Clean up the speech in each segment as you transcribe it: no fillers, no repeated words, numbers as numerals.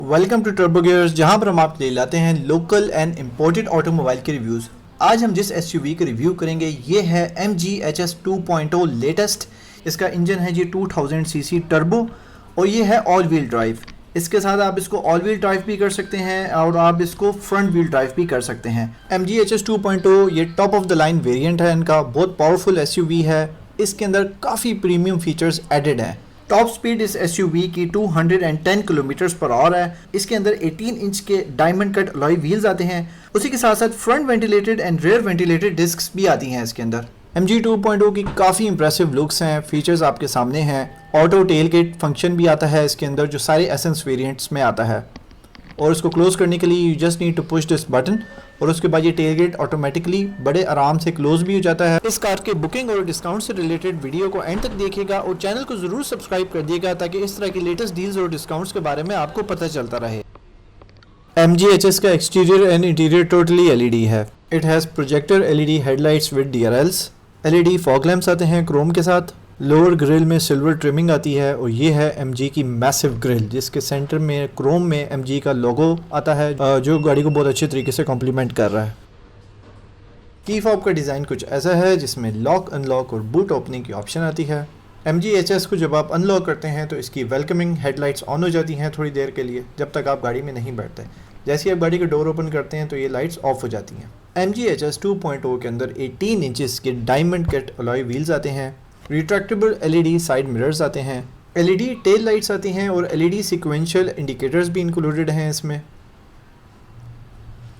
Welcome to turbo gears, जहां पर हम आपके लिए लाते हैं लोकल एंड इम्पोर्टेड ऑटोमोबाइल के रिव्यूज़। आज हम जिस एसयूवी का रिव्यू करेंगे ये है MG HS 2.0 लेटेस्ट। इसका इंजन है जी 2000 सीसी टर्बो और ये है ऑल व्हील ड्राइव। इसके साथ आप इसको ऑल व्हील ड्राइव भी कर सकते हैं और आप इसको फ्रंट व्हील ड्राइव भी कर सकते हैं। MG HS 2.0 ये top of the line variant है इनका, बहुत पावरफुल एसयूवी है। इसके अंदर काफ़ी प्रीमियम फीचर्स एडेड हैं। टॉप स्पीड इस एसयूवी की 210 किलोमीटर पर आवर है। इसके अंदर 18 इंच के डायमंड कट अलॉय व्हील्स आते हैं। उसी के साथ साथ front ventilated and rear ventilated discs भी आती हैं इसके अंदर। MG 2.0 की काफ़ी इंप्रेसिव लुक्स हैं, फीचर्स आपके सामने हैं। ऑटो टेल गेट फंक्शन भी आता है इसके अंदर, जो सारे एसेंस वेरिएंट्स में आता है। और इसको क्लोज करने के लिए you just need to push this button और उसके बाद ये टेल गेट ऑटोमेटिकली बड़े आराम से क्लोज भी हो जाता है। इस कार के बुकिंग और डिस्काउंट से रिलेटेड वीडियो को एंड तक देखिएगा और चैनल को ज़रूर सब्सक्राइब कर दिएगा ताकि इस तरह की लेटेस्ट डील्स और डिस्काउंट्स के बारे में आपको पता चलता रहे। MG HS का exterior and interior totally LED है। It has projector LED headlights with DRLs। LED fog lamps आते हैं क्रोम के साथ। लोअर ग्रिल में सिल्वर ट्रिमिंग आती है और ये है MG की मैसिव ग्रिल, जिसके सेंटर में क्रोम में MG का लोगो आता है, जो गाड़ी को बहुत अच्छे तरीके से कॉम्प्लीमेंट कर रहा है। की फॉब का डिज़ाइन कुछ ऐसा है जिसमें लॉक, अनलॉक और बूट ओपनिंग की ऑप्शन आती है। MG HS को जब आप अनलॉक करते हैं तो इसकी वेलकमिंग हेडलाइट्स ऑन हो जाती हैं थोड़ी देर के लिए, जब तक आप गाड़ी में नहीं बैठते। जैसे ही आप गाड़ी का डोर ओपन करते हैं तो ये लाइट्स ऑफ हो जाती हैं। MG HS 2.0 के अंदर 18 इंचेस के डायमंड कट अलॉय व्हील्स आते हैं। रिट्रैक्टेबल LED साइड मिरर्स आते हैं। LED टेल लाइट्स आती हैं और LED सीक्वेंशियल इंडिकेटर्स भी इंक्लूडेड हैं इसमें।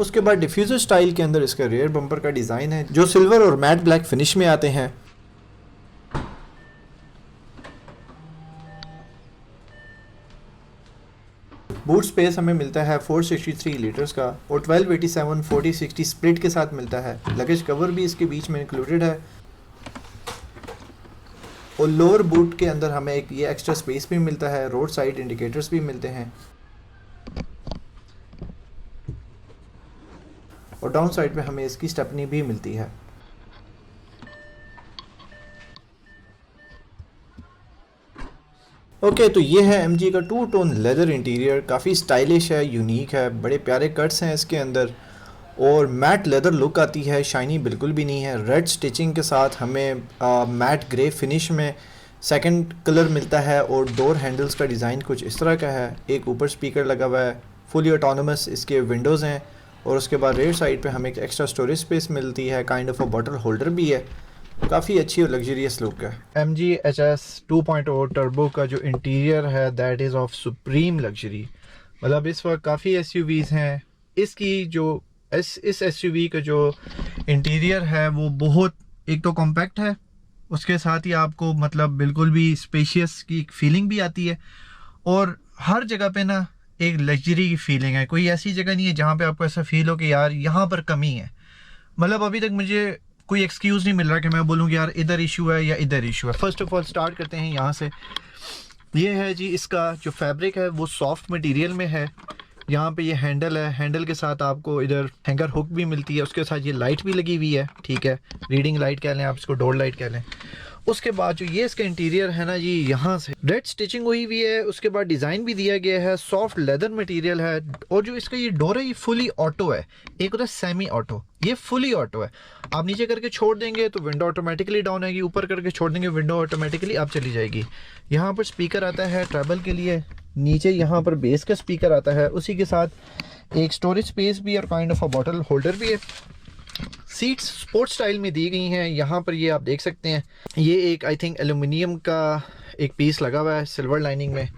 उसके बाद डिफ्यूज़र स्टाइल के अंदर इसका रेयर बम्पर का डिज़ाइन है, जो सिल्वर और मैट ब्लैक फिनिश में आते हैं। बूट स्पेस हमें मिलता है 463 लीटर्स का और 1287 40-60 स्प्लिट के साथ मिलता है। लगेज कवर भी इसके बीच में इंक्लूडेड है और लोअर बूट के अंदर हमें एक ये एक्स्ट्रा स्पेस भी मिलता है। रोड साइड इंडिकेटर्स भी मिलते हैं और डाउन साइड पे हमें इसकी स्टेपनी भी मिलती है। ओके, तो ये है MG का 2 टोन लेदर इंटीरियर। काफ़ी स्टाइलिश है, यूनिक है, बड़े प्यारे कट्स हैं इसके अंदर और मैट लेदर लुक आती है, शाइनी बिल्कुल भी नहीं है। रेड स्टिचिंग के साथ हमें मैट ग्रे फिनिश में सेकंड कलर मिलता है और डोर हैंडल्स का डिज़ाइन कुछ इस तरह का है। एक ऊपर स्पीकर लगा हुआ है, फुली ऑटोनोमस इसके विंडोज़ हैं और उसके बाद रेयर साइड पे हमें एक एक्स्ट्रा स्टोरेज स्पेस मिलती है, kind of a bottle holder भी है। काफ़ी अच्छी और लग्जरियस लुक है। MG HS 2.0 टर्बो का जो इंटीरियर है that is of supreme luxury. मतलब इस वक्त काफ़ी SUVs हैं, इसकी जो इस SUV का जो इंटीरियर है वो बहुत एक तो कॉम्पैक्ट है, उसके साथ ही आपको मतलब बिल्कुल भी स्पेशियस की एक फीलिंग भी आती है और हर जगह पे ना एक लग्जरी की फीलिंग है। कोई ऐसी जगह नहीं है जहाँ पे आपको ऐसा फील हो कि यार यहाँ पर कमी है। मतलब अभी तक मुझे कोई एक्सक्यूज़ नहीं मिल रहा कि मैं बोलूँ कि यार इधर इशू है या इधर इशू है। फर्स्ट ऑफ ऑल स्टार्ट करते हैं यहाँ से। ये है जी, इसका जो फैब्रिक है वो सॉफ्ट मटेरियल में है। यहाँ पे ये हैंडल है, हैंडल के साथ आपको इधर हैंगर हुक भी मिलती है, उसके साथ ये लाइट भी लगी हुई है, ठीक है, रीडिंग लाइट कह लें आप इसको, डोर लाइट कह लें। उसके बाद जो ये इसका इंटीरियर है ना जी, यहाँ से रेड स्टिचिंग हुई हुई है। उसके बाद डिज़ाइन भी दिया गया है, सॉफ्ट लेदर मटेरियल है और जो इसका ये डोर है ये फुली ऑटो है। एक होता है सेमी ऑटो, ये फुली ऑटो है। आप नीचे करके छोड़ देंगे तो विंडो ऑटोमेटिकली डाउन आएगी, ऊपर करके छोड़ देंगे विंडो ऑटोमेटिकली आप चली जाएगी। यहाँ पर स्पीकर आता है ट्रैवल के लिए, नीचे यहाँ पर बेस का स्पीकर आता है, उसी के साथ एक स्टोरेज स्पेस भी और kind of a bottle holder भी है। सीट्स स्पोर्ट्स स्टाइल में दी गई हैं। यहाँ पर ये आप देख सकते हैं, ये एक आई थिंक एल्यूमिनियम का एक पीस लगा हुआ है सिल्वर लाइनिंग में,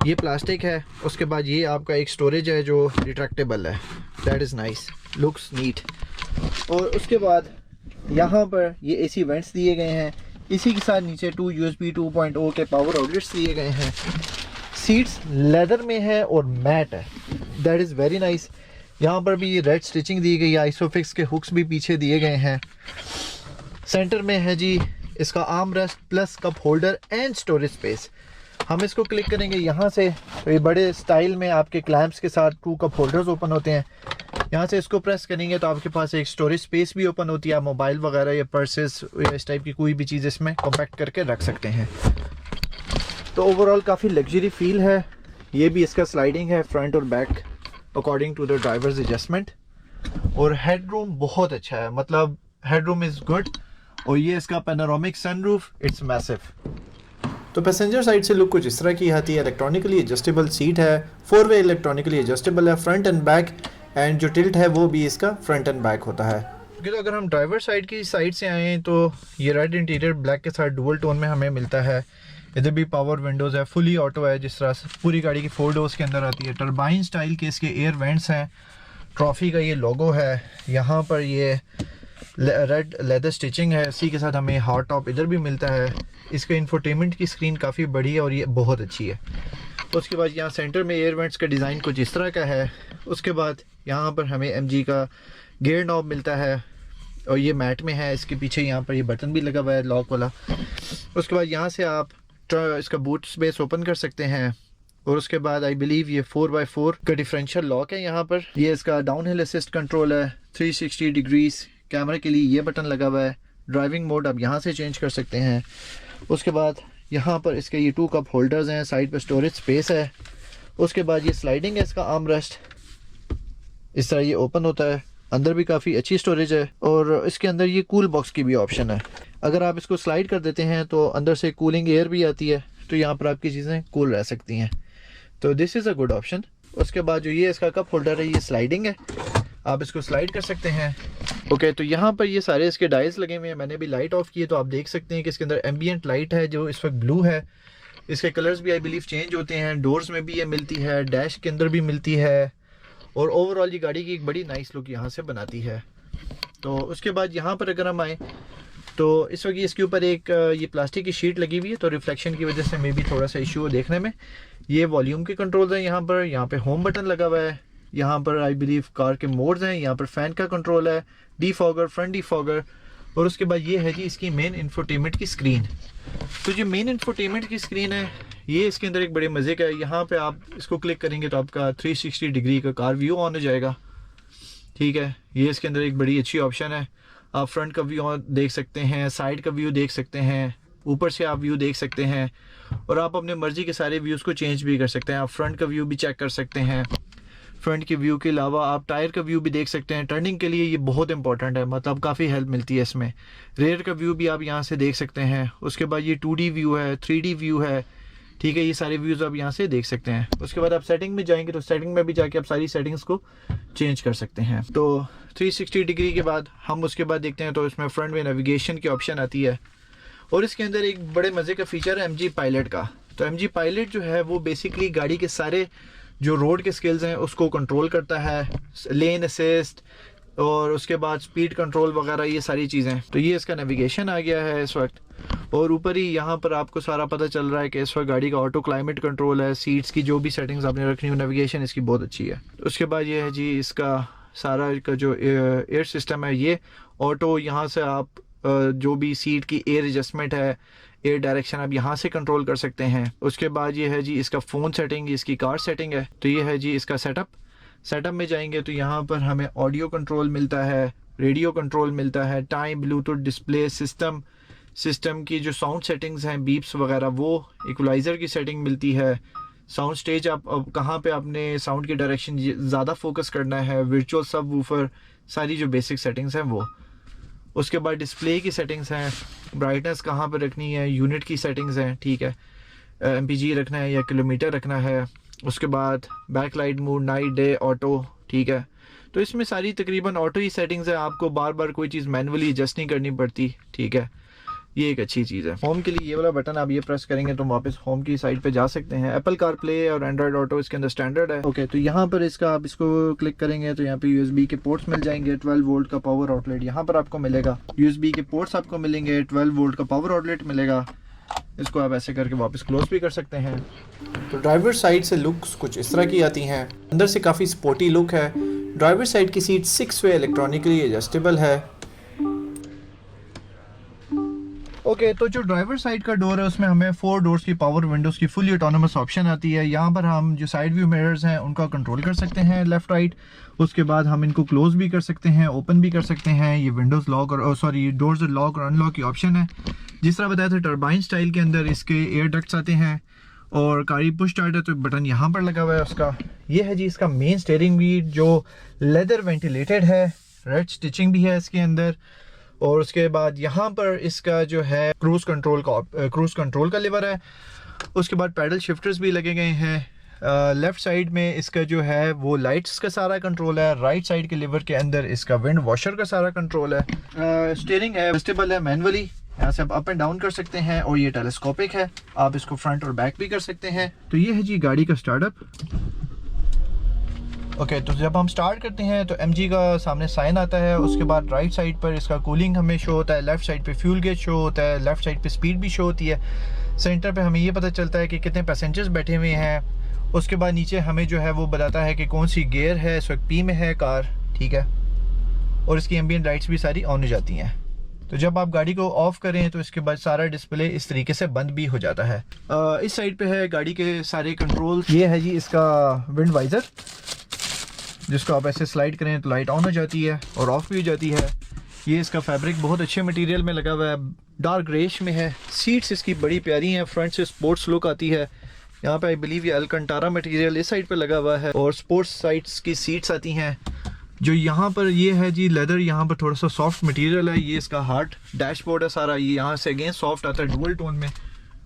ये प्लास्टिक है। उसके बाद ये आपका एक स्टोरेज है जो रिट्रैक्टेबल है, that is nice, looks neat. और उसके बाद यहाँ पर ये AC वेंट्स दिए गए हैं, इसी के साथ नीचे 2 USB 2.0 के पावर आउटलेट्स दिए गए हैं। सीट्स लेदर में है और मैट है, दैट इज़ वेरी नाइस। यहाँ पर भी रेड स्टिचिंग दी गई है, आइसोफिक्स के हुक्स भी पीछे दिए गए हैं। सेंटर में है जी इसका arm rest plus cup holder and storage space. हम इसको क्लिक करेंगे यहाँ से तो ये बड़े स्टाइल में आपके क्लैंप्स के साथ 2 कप होल्डर्स ओपन होते हैं। यहाँ से इसको प्रेस करेंगे तो आपके पास एक स्टोरेज स्पेस भी ओपन होती है, आप मोबाइल वगैरह या पर्सेस या इस टाइप की कोई भी चीज़ इसमें कॉम्पैक्ट करके रख सकते हैं। तो ओवरऑल काफ़ी लग्जरी फील है। ये भी इसका स्लाइडिंग है फ्रंट और back according to the driver's adjustment. और हेडरूम बहुत अच्छा है, मतलब हेडरूम इज़ गुड। और ये इसका पैनोरामिक सनरूफ, इट्स मैसिव। तो पैसेंजर साइड से लुक कुछ इस तरह की आती है। इलेक्ट्रॉनिकली एडजस्टेबल सीट है, 4 वे इलेक्ट्रॉनिकली एडजस्टेबल है, फ्रंट एंड बैक, एंड जो टिल्ट है वो भी इसका फ्रंट एंड बैक होता है। तो अगर हम ड्राइवर साइड की साइड से आएँ तो ये रेड इंटीरियर ब्लैक के साथ डुअल टोन में हमें मिलता है। इधर भी पावर विंडोज़ है, फुली ऑटो है, जिस तरह से पूरी गाड़ी की 4 डोर्स के अंदर आती है। टर्बाइन स्टाइल के इसके एयर वेंट्स हैं। ट्रॉफी का ये लोगो है, यहाँ पर ये रेड लेदर स्टिचिंग है, इसी के साथ हमें हार्ड टॉप इधर भी मिलता है। इसका इंफोटेनमेंट की स्क्रीन काफ़ी बड़ी है और ये बहुत अच्छी है। उसके बाद यहाँ सेंटर में एयर वेंट्स का डिज़ाइन कुछ इस तरह का है। उसके बाद यहाँ पर हमें MG का गियर नॉब मिलता है और ये मैट में है। इसके पीछे यहाँ पर ये बटन भी लगा हुआ है लॉक वाला। उसके बाद यहाँ से आप इसका बूट स्पेस ओपन कर सकते हैं। और उसके बाद आई बिलीव ये 4x4 का डिफरेंशियल लॉक है। यहाँ पर ये इसका डाउन हिल असिस्ट कंट्रोल है, 360 डिग्रीज कैमरे के लिए ये बटन लगा हुआ है। ड्राइविंग मोड आप यहाँ से चेंज कर सकते हैं। उसके बाद यहाँ पर इसके ये 2 कप होल्डर्स हैं, साइड पर स्टोरेज स्पेस है। उसके बाद ये स्लाइडिंग है इसका आर्म रेस्ट, इस तरह ये ओपन होता है। अंदर भी काफ़ी अच्छी स्टोरेज है और इसके अंदर ये कूल बॉक्स की भी ऑप्शन है। अगर आप इसको स्लाइड कर देते हैं तो अंदर से कूलिंग एयर भी आती है, तो यहाँ पर आपकी चीज़ें कूल रह सकती हैं। तो this is a good option. उसके बाद जो ये इसका कप होल्डर है, ये स्लाइडिंग है, आप इसको स्लाइड कर सकते हैं। ओके, तो यहाँ पर ये सारे इसके डायल्स लगे हुए हैं। मैंने भी लाइट ऑफ की है तो आप देख सकते हैं कि इसके अंदर एम्बियंट लाइट है जो इस वक्त ब्लू है। इसके कलर्स भी आई बिलीव चेंज होते हैं। डोर्स में भी ये मिलती है, डैश के अंदर भी मिलती है। और ओवरऑल ये गाड़ी की एक बड़ी नाइस लुक यहाँ से बनाती है। तो उसके बाद यहाँ पर अगर हम आएँ तो इस वक्त इसके ऊपर एक ये प्लास्टिक की शीट लगी हुई है, तो रिफ्लेक्शन की वजह से मे भी थोड़ा सा इशू हो देखने में। ये वॉल्यूम के कंट्रोल्स हैं यहाँ पे होम बटन लगा हुआ है। यहाँ पर आई बिलीव कार के मोड्स हैं। यहाँ पर फ़ैन का कंट्रोल है, डीफॉगर, फ्रंट डीफॉगर। और उसके बाद ये है जी इसकी मेन इंफोटेनमेंट की स्क्रीन। तो जो मेन इंफोटेनमेंट की स्क्रीन है, ये इसके अंदर एक बड़े मज़े का है। यहाँ पे आप इसको क्लिक करेंगे तो आपका 360 डिग्री का कार व्यू ऑन हो जाएगा। ठीक है, ये इसके अंदर एक बड़ी अच्छी ऑप्शन है। आप फ्रंट का व्यू देख सकते हैं, साइड का व्यू देख सकते हैं, ऊपर से आप व्यू देख सकते हैं। और आप अपने मर्ज़ी के सारे व्यूज़ को चेंज भी कर सकते हैं। आप फ्रंट का व्यू भी चेक कर सकते हैं। फ्रंट के व्यू के अलावा आप टायर का व्यू भी देख सकते हैं। टर्निंग के लिए ये बहुत इंपॉर्टेंट है, मतलब काफ़ी हेल्प मिलती है इसमें। रेयर का व्यू भी आप यहाँ से देख सकते हैं। उसके बाद ये 2D व्यू है, 3D व्यू है। ठीक है, ये सारे व्यूज़ आप यहाँ से देख सकते हैं। उसके बाद आप सेटिंग में जाएंगे तो सेटिंग में भी जाके आप सारी सेटिंग्स को चेंज कर सकते हैं। तो 360 डिग्री के बाद हम उसके बाद देखते हैं तो इसमें फ्रंट में नेविगेशन की ऑप्शन आती है। और इसके अंदर एक बड़े मज़े का फीचर है MG पायलट का। तो MG पायलट जो है वो बेसिकली गाड़ी के सारे जो रोड के स्किल्स हैं उसको कंट्रोल करता है, लेन असिस्ट और उसके बाद स्पीड कंट्रोल वगैरह, ये सारी चीज़ें। तो ये इसका नेविगेशन आ गया है इस वक्त। और ऊपर ही यहाँ पर आपको सारा पता चल रहा है कि इस वक्त गाड़ी का ऑटो क्लाइमेट कंट्रोल है, सीट्स की जो भी सेटिंग्स आपने रखनी हो, नेविगेशन इसकी बहुत अच्छी है। उसके बाद ये है जी इसका सारा का जो एयर सिस्टम है, ये ऑटो। यहाँ से आप जो भी सीट की एयर एडजस्टमेंट है, एयर डायरेक्शन आप यहाँ से कंट्रोल कर सकते हैं। उसके बाद ये है जी इसका फ़ोन सेटिंग, इसकी कार सेटिंग है। तो ये है जी इसका सेटअप में जाएंगे तो यहाँ पर हमें ऑडियो कंट्रोल मिलता है, रेडियो कंट्रोल मिलता है, टाइम, ब्लूटूथ, डिस्प्ले, सिस्टम की जो साउंड सेटिंग्स हैं, बीप्स वगैरह, वो इक्वलाइज़र की सेटिंग मिलती है। साउंड स्टेज आप कहाँ पे आपने साउंड की डायरेक्शन ज़्यादा फोकस करना है, वर्चुअल सब वूफर, सारी जो बेसिक सेटिंग्स हैं वो। उसके बाद डिस्प्ले की सेटिंग्स हैं, ब्राइटनेस कहाँ पर रखनी है, यूनिट की सेटिंग्स हैं। ठीक है, MPG रखना है या किलोमीटर रखना है। उसके बाद back light mode, night, day, auto. ठीक है, तो इसमें सारी तकरीबन ऑटो ही सेटिंग्स है, आपको बार बार कोई चीज़ मैनुअली एडजस्ट नहीं करनी पड़ती। ठीक है, ये एक अच्छी चीज़ है। होम के लिए ये वाला बटन आप ये प्रेस करेंगे तो वापस होम की साइड पे जा सकते हैं। एप्पल कार प्ले और एंड्रॉयड ऑटो इसके अंदर स्टैंडर्ड है। ओके, तो यहाँ पर इसका आप इसको क्लिक करेंगे तो यहाँ पे USB के पोर्ट्स मिल जाएंगे। 12 वोल्ट का पावर आउटलेट यहाँ पर आपको मिलेगा, USB के पोर्ट्स आपको मिलेंगे, 12 वोल्ट का पावर आउटलेट मिलेगा। इसको आप ऐसे करके वापस क्लोज भी कर सकते हैं। तो ड्राइवर साइड से लुक्स कुछ इस तरह की आती हैं। अंदर से काफ़ी स्पोर्टी लुक है। ड्राइवर साइड की सीट 6 वे इलेक्ट्रॉनिकली एडजस्टेबल है। ओके, तो जो ड्राइवर साइड का डोर है उसमें हमें 4 डोर्स की पावर विंडोज़ की फुली ऑटोनोमस ऑप्शन आती है। यहाँ पर हम जो साइड व्यू मिरर्स हैं उनका कंट्रोल कर सकते हैं लेफ़्ट राइट। उसके बाद हम इनको क्लोज भी कर सकते हैं, ओपन भी कर सकते हैं। ये विंडोज़ लॉक और सॉरी डोर्स लॉक और अनलॉक की ऑप्शन है। जिस तरह बताया था टर्बाइन स्टाइल के अंदर इसके एयर डक्ट्स आते हैं और गाड़ी पुश स्टार्ट है तो बटन यहाँ पर लगा हुआ है उसका। ये है जी इसका मेन स्टीयरिंग व्हील जो लेदर वेंटिलेटेड है, रेड स्टिचिंग भी है इसके अंदर। और उसके बाद यहाँ पर इसका जो है क्रूज कंट्रोल का लीवर है। उसके बाद पैडल शिफ्टर्स भी लगे गए हैं। लेफ्ट साइड में इसका जो है वो लाइट्स का सारा कंट्रोल है। राइट साइड के लीवर के अंदर इसका विंड वॉशर का सारा कंट्रोल है। स्टीयरिंग है एडजस्टेबल है, मैनुअली, यहाँ से आप अप एंड डाउन कर सकते हैं। और ये टेलीस्कोपिक है, आप इसको फ्रंट और बैक भी कर सकते हैं। तो ये है जी गाड़ी का स्टार्टअप। ओके, तो जब हम स्टार्ट करते हैं तो MG का सामने साइन आता है। उसके बाद राइट साइड पर इसका कूलिंग हमें शो होता है, लेफ्ट साइड पे फ्यूल गेज शो होता है, लेफ्ट साइड पे स्पीड भी शो होती है। सेंटर पे हमें ये पता चलता है कि कितने पैसेंजर्स बैठे हुए हैं। उसके बाद नीचे हमें जो है वो बताता है कि कौन सी गियर है, इस वक्त P में है कार, ठीक है। और इसकी एम्बियंट लाइट्स भी सारी ऑन हो जाती हैं। तो जब आप गाड़ी को ऑफ करें तो इसके बाद सारा डिस्प्ले इस तरीके से बंद भी हो जाता है। इस साइड पे है गाड़ी के सारे कंट्रोल। ये है जी इसका विंड वाइज़र, जिसको आप ऐसे स्लाइड करें तो लाइट ऑन हो जाती है और ऑफ भी हो जाती है। ये इसका फैब्रिक बहुत अच्छे मटेरियल में लगा हुआ है, डार्क ग्रेश में है। सीट्स इसकी बड़ी प्यारी हैं, फ्रंट से स्पोर्ट्स लुक आती है। यहाँ पे आई बिलीव ये अल्कंटारा मटेरियल इस साइड पे लगा हुआ है और स्पोर्ट्स साइड्स की सीट्स आती हैं। जो यहाँ पर ये है जी लेदर, यहाँ पर थोड़ा सा सॉफ्ट मटेरियल है। ये इसका हार्ड डैशबोर्ड है सारा, ये यहाँ से अगेन सॉफ्ट आता है डुअल टोन में।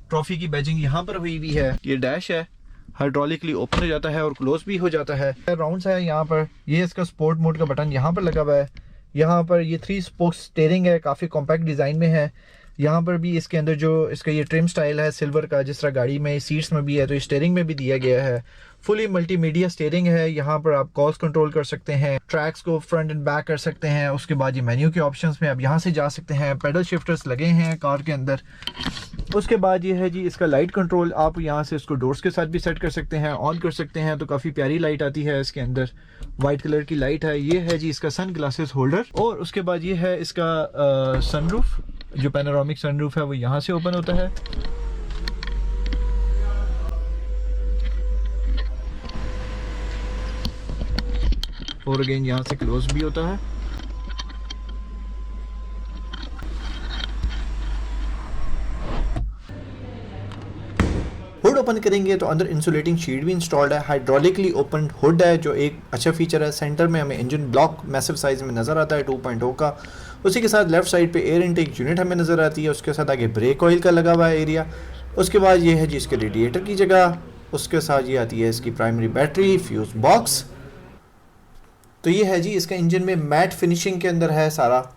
ट्रॉफी की बैजिंग यहाँ पर हुई हुई है। ये डैश है, हाइड्रोलिकली ओपन हो जाता है और क्लोज भी हो जाता है। राउंड्स है यहाँ पर। ये इसका स्पोर्ट मोड का बटन यहाँ पर लगा हुआ है। यहाँ पर ये 3 स्पोक्स स्टीयरिंग है, काफ़ी कॉम्पैक्ट डिज़ाइन में है। यहाँ पर भी इसके अंदर जो इसका ये ट्रिम स्टाइल है सिल्वर का, जिस तरह गाड़ी में सीट्स में भी है तो स्टीयरिंग में भी दिया गया है। फुली मल्टीमीडिया स्टीयरिंग है। यहाँ पर आप कॉल्स कंट्रोल कर सकते हैं, ट्रैक्स को फ्रंट एंड बैक कर सकते हैं। उसके बाद ये मेन्यू के ऑप्शंस में आप यहाँ से जा सकते हैं। पैडल शिफ्टर्स लगे हैं कार के अंदर। उसके बाद ये है जी इसका लाइट कंट्रोल। आप यहाँ से इसको डोर्स के साथ भी सेट कर सकते हैं, ऑन कर सकते हैं, तो काफ़ी प्यारी लाइट आती है इसके अंदर। वाइट कलर की लाइट है। ये है जी इसका सन ग्लासेस होल्डर। और उसके बाद ये है इसका सनरूफ, जो पैनोरामिक सनरूफ है वो यहाँ से ओपन होता है। और अगेन यहाँ से क्लोज भी होता है। हुड ओपन करेंगे तो अंदर इंसुलेटिंग शीट भी इंस्टॉल्ड है। हाइड्रोलिकली ओपन हुड है जो एक अच्छा फीचर है। सेंटर में हमें इंजन ब्लॉक मैसिव साइज में नज़र आता है 2.0 का। उसी के साथ लेफ्ट साइड पे एयर इनटेक यूनिट हमें नज़र आती है। उसके साथ आगे ब्रेक ऑयल का लगा हुआ है एरिया। उसके बाद ये है जी इसके रेडिएटर की जगह। उसके साथ ये आती है इसकी प्राइमरी बैटरी, फ्यूज बॉक्स। तो ये है जी इसका इंजन में मैट फिनिशिंग के अंदर है सारा।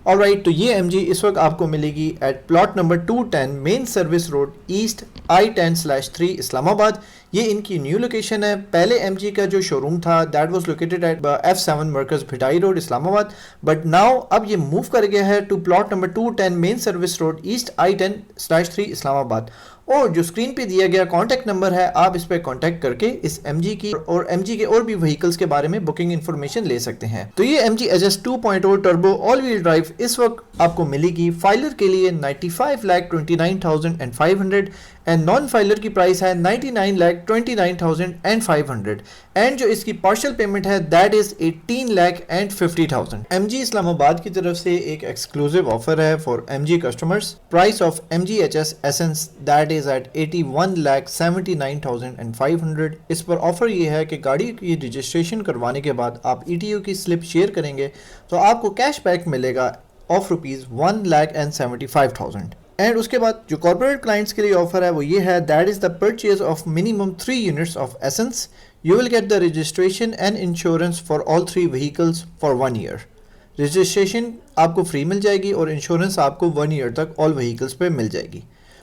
ऑलराइट, तो ये MG इस वक्त आपको मिलेगी at plot number 210 main service road east I10/3 Islamabad. ये इनकी न्यू लोकेशन है। पहले MG का जो शोरूम था that was located at F7 मरकज Bhitai road Islamabad, but now अब ये मूव कर गया है to plot number 210 main service road east I10/3 Islamabad. और जो स्क्रीन पे दिया गया कॉन्टैक्ट नंबर है, आप इस पर कॉन्टैक्ट करके इस MG की और MG के और भी व्हीकल्स के बारे में बुकिंग इन्फॉर्मेशन ले सकते हैं। तो ये MG HS 2.0 turbo all wheel drive इस वक्त आपको मिलेगी फाइलर के लिए 95,29,500 एंड नॉन फाइलर की प्राइस है 99,29,500 एंड जो इसकी पार्शियल पेमेंट है दैट इज 18,50,000। MG इस्लामाबाद की तरफ से एक एक्सक्लूसिव ऑफर है for MG customers. Price of MG HS essence that is at 81,79,500। इस पर ऑफर ये है कि गाड़ी की रजिस्ट्रेशन करवाने के बाद आप ETO की स्लिप शेयर करेंगे तो आपको कैशबैक मिलेगा ऑफ ₹1,75,000। एंड उसके बाद जो कॉर्पोरेट क्लाइंट्स के लिए ऑफर है वो ये है that is the purchase of minimum 3 units of essence you will get the registration and insurance for all 3 vehicles for 1 year. Registration आपको फ्री मिल जाएगी और इंश्योरेंस आपको 1 ईयर तक ऑल व्हीकल्स पे मिल जाएगी।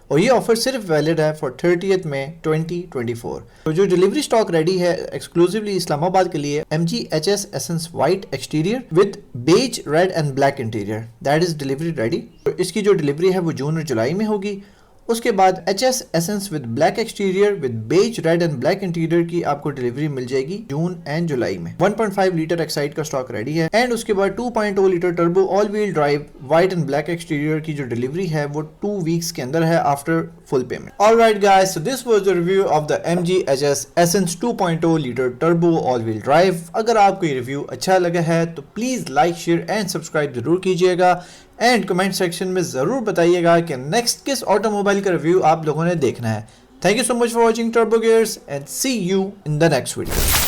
और ये ऑफर सिर्फ वैलिड है फॉर 30 मई 2024। तो जो डिलीवरी स्टॉक रेडी है एक्सक्लूसिवली इस्लामाबाद के लिए MG HS essence white exterior with beige red and black interior that is delivery ready. तो इसकी जो डिलीवरी है वो जून और जुलाई में होगी। उसके बाद HS essence with black exterior with beige red and black interior की आपको डिलीवरी मिल जाएगी जून एंड जुलाई में। 1.5 लीटर एक्साइड का स्टॉक रेडी है। एंड उसके बाद 2.0 litre turbo all wheel drive white and black exterior की जो डिलीवरी है वो 2 वीक्स के अंदर है after full payment. Alright guys, so this was the review of the MG HS essence 2.0 litre turbo all wheel drive. अगर आपको ये रिव्यू अच्छा लगा है तो please like, share and subscribe जरूर कीजिएगा एंड कमेंट सेक्शन में ज़रूर बताइएगा कि नेक्स्ट किस ऑटोमोबाइल का रिव्यू आप लोगों ने देखना है। Thank you so much for watching Turbo Gears and see you in the next video.